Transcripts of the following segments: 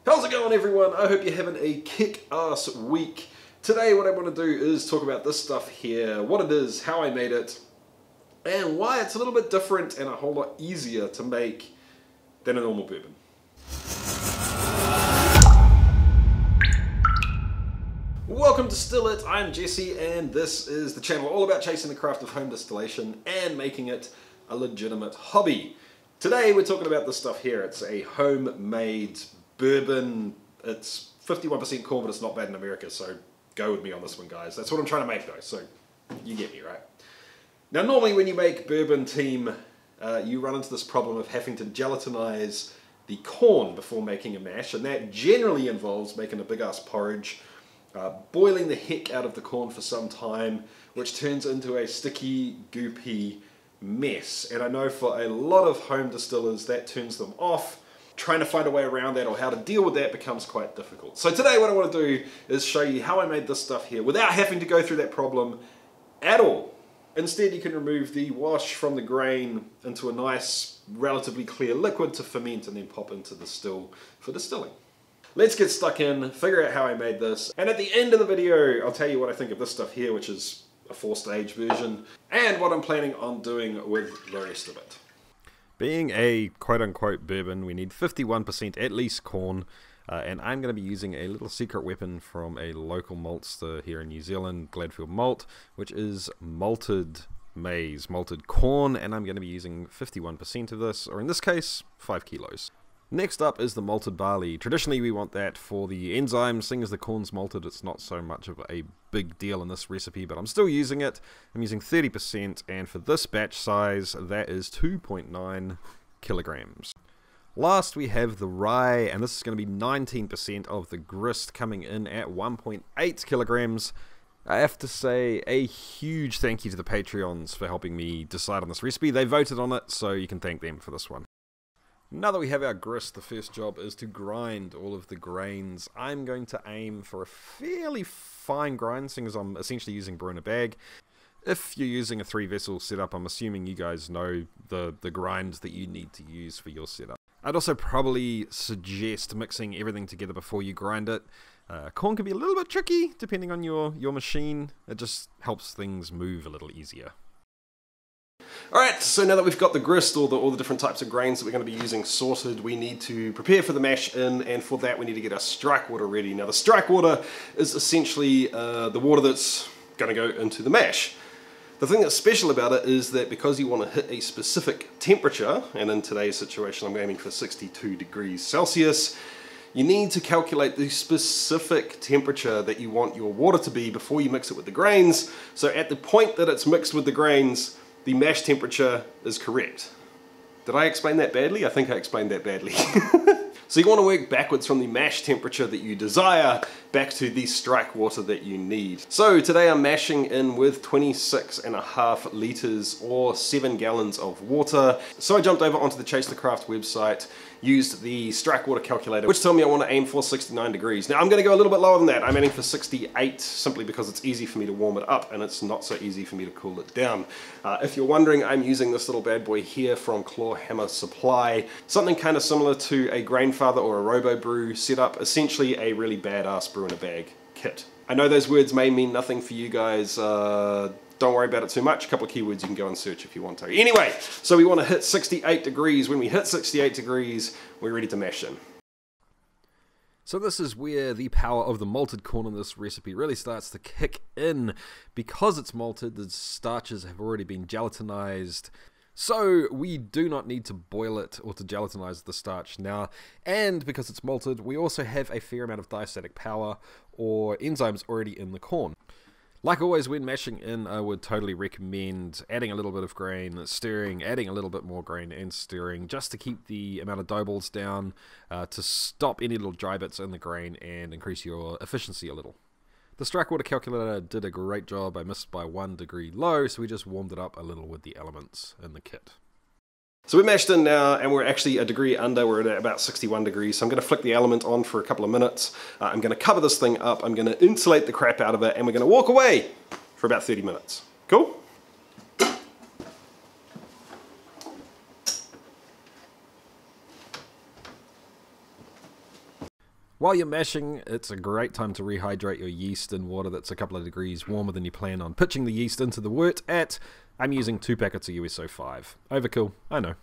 How's it going, everyone? I hope you're having a kick-ass week. Today what I want to do is talk about this stuff here, what it is, how I made it, and why it's a little bit different and a whole lot easier to make than a normal bourbon. Welcome to Still It, I'm Jesse, and this is the channel all about chasing the craft of home distillation and making it a legitimate hobby. Today we're talking about this stuff here. It's a homemade bourbon. It's 51% corn, but it's not bad in America, so go with me on this one, guys. That's what I'm trying to make, though, so you get me, right? Now, normally when you make bourbon team, you run into this problem of having to gelatinize the corn before making a mash, and that generally involves making a big-ass porridge, boiling the heck out of the corn for some time, which turns into a sticky, goopy mess. And I know for a lot of home distillers, that turns them off. Trying to find a way around that or how to deal with that becomes quite difficult. So today what I want to do is show you how I made this stuff here without having to go through that problem at all. Instead, you can remove the wash from the grain into a nice, relatively clear liquid to ferment and then pop into the still for distilling. Let's get stuck in, figure out how I made this, and at the end of the video I'll tell you what I think of this stuff here, which is a 4-stage version, and what I'm planning on doing with the rest of it. Being a quote-unquote bourbon, we need 51% at least corn, and I'm going to be using a little secret weapon from a local maltster here in New Zealand, Gladfield Malt, which is malted maize, malted corn, and I'm going to be using 51% of this, or in this case, 5 kilos. Next up is the malted barley. Traditionally we want that for the enzymes. Seeing as the corn's malted, it's not so much of a big deal in this recipe, but I'm still using it. I'm using 30%, and for this batch size, that is 2.9 kilograms. Last we have the rye, and this is going to be 19% of the grist, coming in at 1.8 kilograms. I have to say a huge thank you to the Patreons for helping me decide on this recipe. They voted on it, so you can thank them for this one. Now that we have our grist, the first job is to grind all of the grains. I'm going to aim for a fairly fine grind, seeing as I'm essentially using brew in a bag. If you're using a 3-vessel setup, I'm assuming you guys know the grinds that you need to use for your setup. I'd also probably suggest mixing everything together before you grind it. Corn can be a little bit tricky depending on your machine. It just helps things move a little easier. Alright, so now that we've got the grist, all the different types of grains that we're going to be using sorted, we need to prepare for the mash in, and for that we need to get our strike water ready. Now the strike water is essentially the water that's going to go into the mash. The thing that's special about it is that because you want to hit a specific temperature, and in today's situation I'm aiming for 62 degrees Celsius, you need to calculate the specific temperature that you want your water to be before you mix it with the grains. So at the point that it's mixed with the grains, the mash temperature is correct. Did I explain that badly? I think I explained that badly. So you want to work backwards from the mash temperature that you desire back to the strike water that you need. So today I'm mashing in with 26.5 litres or 7 gallons of water. So I jumped over onto the Chase the Craft website, used the strike water calculator, which told me I want to aim for 69 degrees. Now I'm going to go a little bit lower than that. I'm aiming for 68 simply because it's easy for me to warm it up and it's not so easy for me to cool it down. If you're wondering, I'm using this little bad boy here from Clawhammer Supply. Something kind of similar to a Grainfather or a Robo Brew setup, essentially a really badass brew in a bag kit. I know those words may mean nothing for you guys. Don't worry about it too much. A couple of keywords you can go and search if you want to. Anyway, so we want to hit 68 degrees. When we hit 68 degrees, we're ready to mash in. So this is where the power of the malted corn in this recipe really starts to kick in. Because it's malted, the starches have already been gelatinized. So we do not need to boil it or to gelatinize the starch now, and because it's malted, we also have a fair amount of diastatic power or enzymes already in the corn. Like always, when mashing in, I would totally recommend adding a little bit of grain, stirring, adding a little bit more grain and stirring, just to keep the amount of dough balls down, to stop any little dry bits in the grain and increase your efficiency a little. The strike water calculator did a great job. I missed by 1 degree low, so we just warmed it up a little with the elements in the kit. So we're mashed in now, and we're actually a degree under. We're at about 61 degrees. So I'm going to flick the element on for a couple of minutes. I'm going to cover this thing up. I'm going to insulate the crap out of it, and we're going to walk away for about 30 minutes. Cool? While you're mashing, it's a great time to rehydrate your yeast in water that's a couple of degrees warmer than you plan on pitching the yeast into the wort at. I'm using 2 packets of USO 5. Overkill, I know.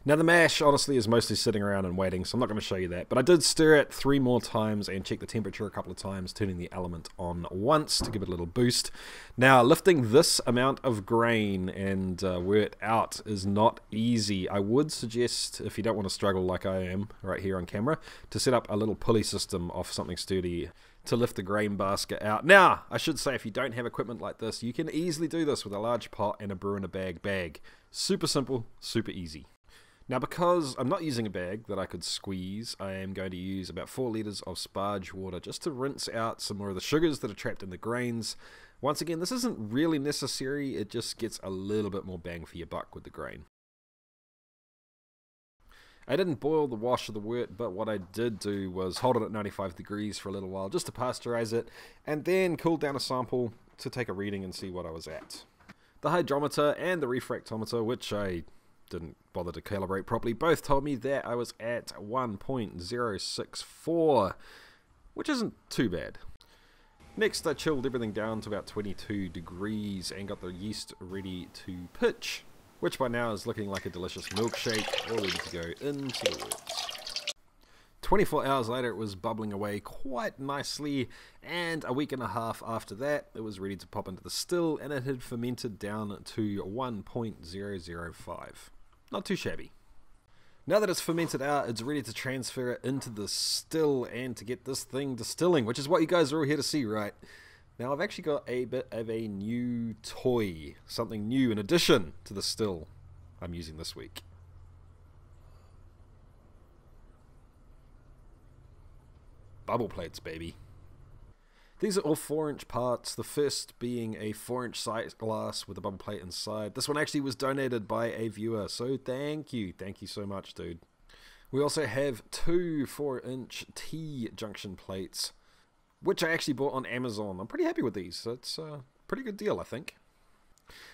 Now the mash, honestly, is mostly sitting around and waiting, so I'm not going to show you that. But I did stir it 3 more times and check the temperature a couple of times, turning the element on once to give it a little boost. Now, lifting this amount of grain and wort out is not easy. I would suggest, if you don't want to struggle like I am right here on camera, to set up a little pulley system off something sturdy to lift the grain basket out. Now, I should say, if you don't have equipment like this, you can easily do this with a large pot and a brew in a bag. Super simple, super easy. Now, because I'm not using a bag that I could squeeze, I am going to use about 4 litres of sparge water just to rinse out some more of the sugars that are trapped in the grains. Once again, this isn't really necessary, it just gets a little bit more bang for your buck with the grain. I didn't boil the wash of the wort, but what I did do was hold it at 95 degrees for a little while just to pasteurize it, and then cool down a sample to take a reading and see what I was at. The hydrometer and the refractometer, which I didn't bother to calibrate properly, both told me that I was at 1.064, which isn't too bad. Next, I chilled everything down to about 22 degrees and got the yeast ready to pitch, which by now is looking like a delicious milkshake, all ready to go into the works. 24 hours later, it was bubbling away quite nicely, and a week and a half after that, it was ready to pop into the still, and it had fermented down to 1.005. Not too shabby. Now that it's fermented out, it's ready to transfer it into the still and to get this thing distilling, which is what you guys are all here to see, right? Now I've actually got a bit of a new toy, something new in addition to the still I'm using this week. Bubble plates, baby. These are all 4-inch parts, the first being a 4-inch sight glass with a bubble plate inside. This one actually was donated by a viewer, so thank you so much, dude. We also have 2 4-inch T-junction plates, which I actually bought on Amazon. I'm pretty happy with these. It's a pretty good deal, I think.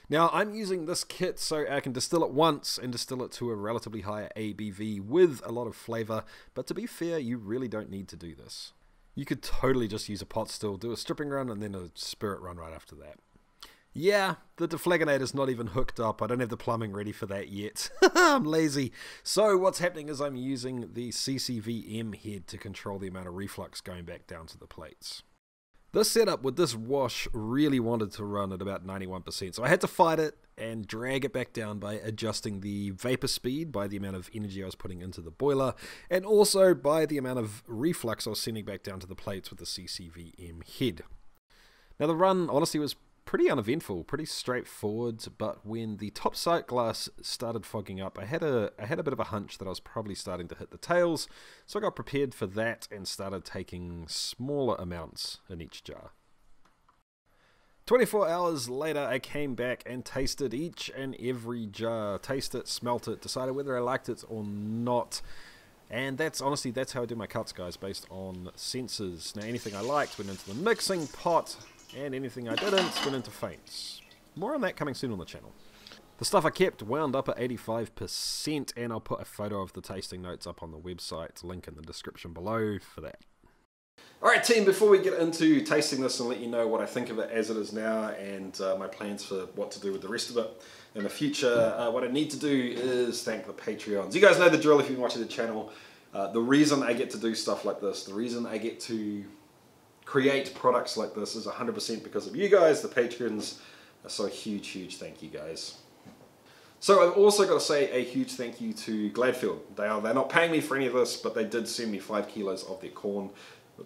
Now, I'm using this kit so I can distill it once and distill it to a relatively higher ABV with a lot of flavor, but to be fair, you really don't need to do this. You could totally just use a pot still, do a stripping run, and then a spirit run right after that. Yeah, the deflagonator's not even hooked up. I don't have the plumbing ready for that yet. I'm lazy. So what's happening is I'm using the CCVM head to control the amount of reflux going back down to the plates. This setup with this wash really wanted to run at about 91%, so I had to fight it and drag it back down by adjusting the vapor speed by the amount of energy I was putting into the boiler, and also by the amount of reflux I was sending back down to the plates with the CCVM head. Now the run honestly was pretty uneventful, pretty straightforward, but when the top sight glass started fogging up, I had a bit of a hunch that I was probably starting to hit the tails, so I got prepared for that and started taking smaller amounts in each jar. 24 hours later, I came back and tasted each and every jar, tasted it, smelt it, decided whether I liked it or not. And that's how I do my cuts, guys, based on senses. Now, anything I liked went into the mixing pot, and anything I didn't went into feints. More on that coming soon on the channel. The stuff I kept wound up at 85%, and I'll put a photo of the tasting notes up on the website, link in the description below for that. Alright team, before we get into tasting this and let you know what I think of it as it is now and my plans for what to do with the rest of it in the future, what I need to do is thank the Patreons. You guys know the drill if you've been watching the channel. The reason I get to do stuff like this, the reason I get to create products like this is 100% because of you guys, the patrons. So a huge thank you guys. So I've also got to say a huge thank you to Gladfield. They're not paying me for any of this, but they did send me 5 kilos of their corn,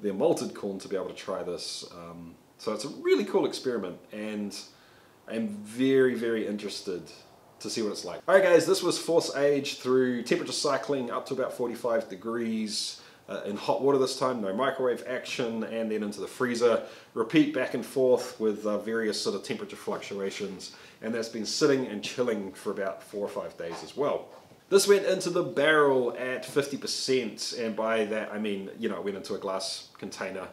their malted corn, to be able to try this. So it's a really cool experiment, and I'm very interested to see what it's like. Alright guys, this was force aged through temperature cycling up to about 45 degrees. In hot water this time, no microwave action, and then into the freezer. Repeat back and forth with various sort of temperature fluctuations, and that's been sitting and chilling for about 4 or 5 days as well. This went into the barrel at 50%, and by that I mean, you know, it went into a glass container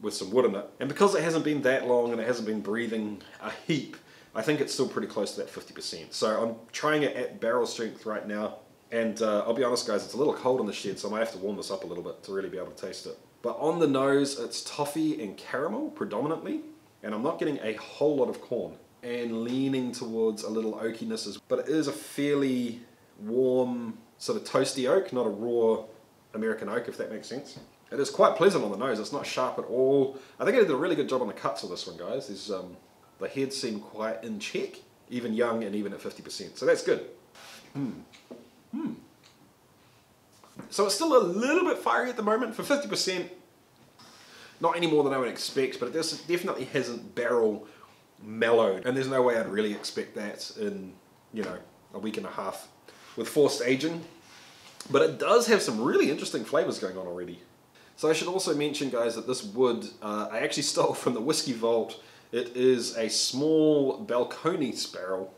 with some wood in it. And because it hasn't been that long and it hasn't been breathing a heap, I think it's still pretty close to that 50%. So I'm trying it at barrel strength right now. And I'll be honest guys, it's a little cold in the shed, so I might have to warm this up a little bit to really be able to taste it. But on the nose, it's toffee and caramel predominantly, and I'm not getting a whole lot of corn, and leaning towards a little oakiness, but it is a fairly warm, sort of toasty oak, not a raw American oak, if that makes sense. It is quite pleasant on the nose, it's not sharp at all. I think I did a really good job on the cuts of this one, guys. There's, the heads seem quite in check, even young and even at 50%, so that's good. So it's still a little bit fiery at the moment. For 50%, not any more than I would expect, but it definitely hasn't barrel mellowed, and there's no way I'd really expect that in, you know, a week and a half with forced aging. But it does have some really interesting flavors going on already. So I should also mention, guys, that this wood I actually stole from the Whiskey Vault. It is a small Balcones barrel,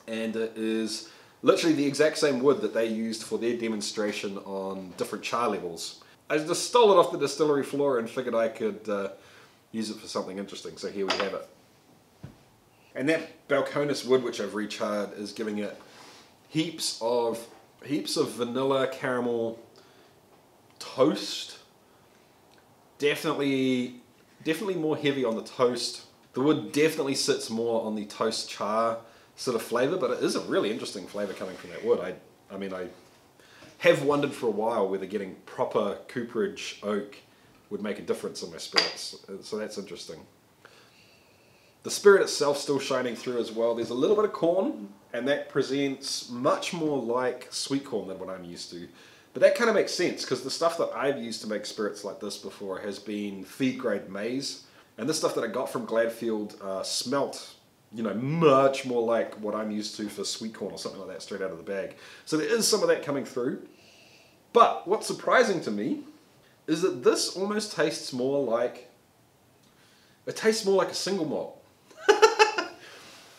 and it is literally the exact same wood that they used for their demonstration on different char levels. I just stole it off the distillery floor and figured I could use it for something interesting, so here we have it. And that Balcones wood which I've recharred is giving it heaps of vanilla caramel toast. Definitely more heavy on the toast. The wood definitely sits more on the toast char sort of flavour, but it is a really interesting flavour coming from that wood. I mean, I have wondered for a while whether getting proper cooperage oak would make a difference in my spirits, so that's interesting. The spirit itself still shining through as well. There's a little bit of corn, and that presents much more like sweet corn than what I'm used to. But that kind of makes sense, because the stuff that I've used to make spirits like this before has been feed-grade maize, and this stuff that I got from Gladfield smelt, you know, much more like what I'm used to for sweet corn or something like that straight out of the bag. So there is some of that coming through. But what's surprising to me is that this almost tastes more like, it tastes more like a single malt.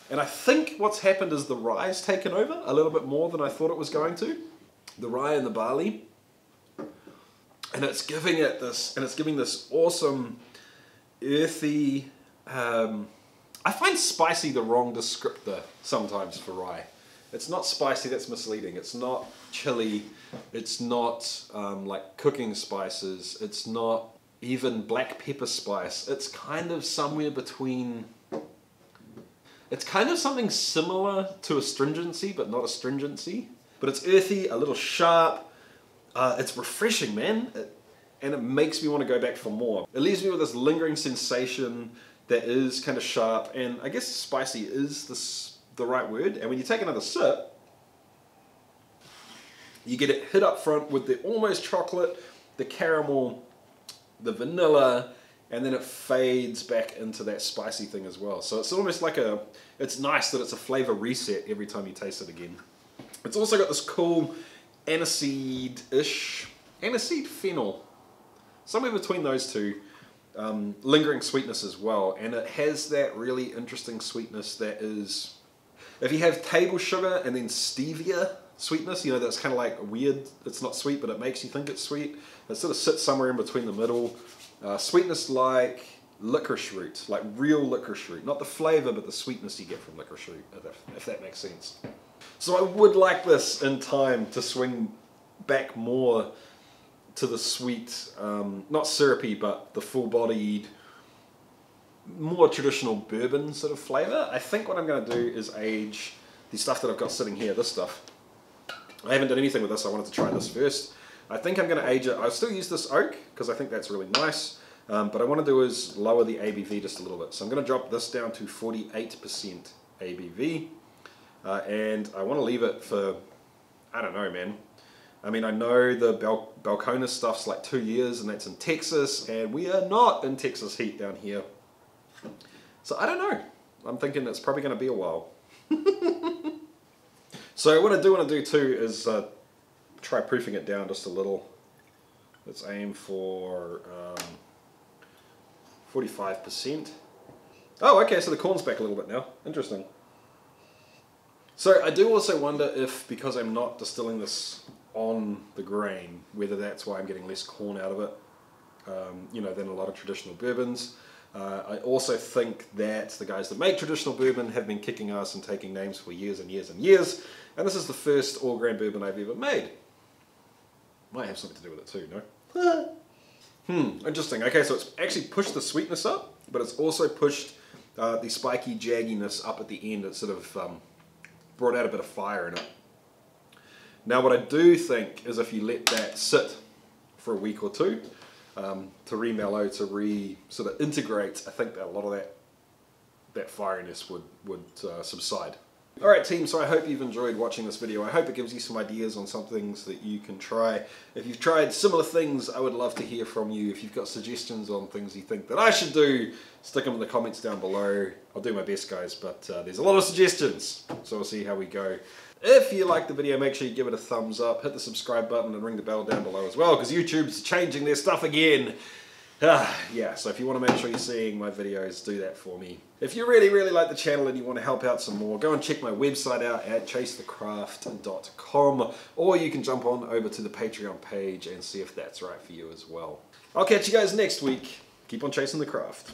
And I think what's happened is the rye's taken over a little bit more than I thought it was going to. The rye and the barley. And it's giving it this, and it's giving this awesome, earthy, I find spicy the wrong descriptor sometimes for rye. It's not spicy, that's misleading. It's not chili. It's not like cooking spices. It's not even black pepper spice. It's kind of somewhere between... It's kind of something similar to astringency, but not astringency. But it's earthy, a little sharp. It's refreshing, man. And it makes me want to go back for more. It leaves me with this lingering sensation that is kind of sharp, and I guess spicy is the right word. And when you take another sip, you get it hit up front with the almost chocolate, the caramel, the vanilla, and then it fades back into that spicy thing as well. So it's almost like it's nice that it's a flavor reset every time you taste it again. It's also got this cool aniseed-ish, aniseed fennel, somewhere between those two, lingering sweetness as well. And it has that really interesting sweetness that is, if you have table sugar and then stevia sweetness, you know, that's kind of like weird, it's not sweet but it makes you think it's sweet. It sort of sits somewhere in between the middle. Sweetness like licorice root, like real licorice root. Not the flavor, but the sweetness you get from licorice root, if that makes sense. So I would like this in time to swing back more to the sweet, not syrupy, but the full-bodied, more traditional bourbon sort of flavor. I think what I'm going to do is age the stuff that I've got sitting here, this stuff. I haven't done anything with this, I wanted to try this first. I think I'm going to age it. I'll still use this oak because I think that's really nice, but I want to do is lower the ABV just a little bit. So I'm going to drop this down to 48% ABV, and I want to leave it for, I don't know, man. I mean, I know the Balcones stuff's like 2 years, and that's in Texas, and we are not in Texas heat down here. So I don't know. I'm thinking it's probably going to be a while. So what I do want to do too is try proofing it down just a little. Let's aim for 45%. Oh, okay, so the corn's back a little bit now. Interesting. So I do also wonder if, because I'm not distilling this on the grain, whether that's why I'm getting less corn out of it, you know, than a lot of traditional bourbons. I also think that the guys that make traditional bourbon have been kicking ass and taking names for years and years and years, And this is the first all grain bourbon I've ever made. Might have something to do with it too, no? Interesting. Okay, so it's actually pushed the sweetness up, but it's also pushed the spiky jagginess up at the end. It sort of brought out a bit of fire in it. Now what I do think is if you let that sit for a week or two to re-mellow, to sort of integrate, I think that a lot of that firiness would subside. Alright team, so I hope you've enjoyed watching this video. I hope it gives you some ideas on some things that you can try. If you've tried similar things, I would love to hear from you. If you've got suggestions on things you think that I should do, stick them in the comments down below. I'll do my best, guys, but there's a lot of suggestions, so we'll see how we go. If you liked the video, make sure you give it a thumbs up, hit the subscribe button and ring the bell down below as well, because YouTube's changing their stuff again. Yeah, so if you want to make sure you're seeing my videos, do that for me. If you really, really like the channel and you want to help out some more, go and check my website out at chasethecraft.com, or you can jump on over to the Patreon page and see if that's right for you as well. I'll catch you guys next week. Keep on chasing the craft.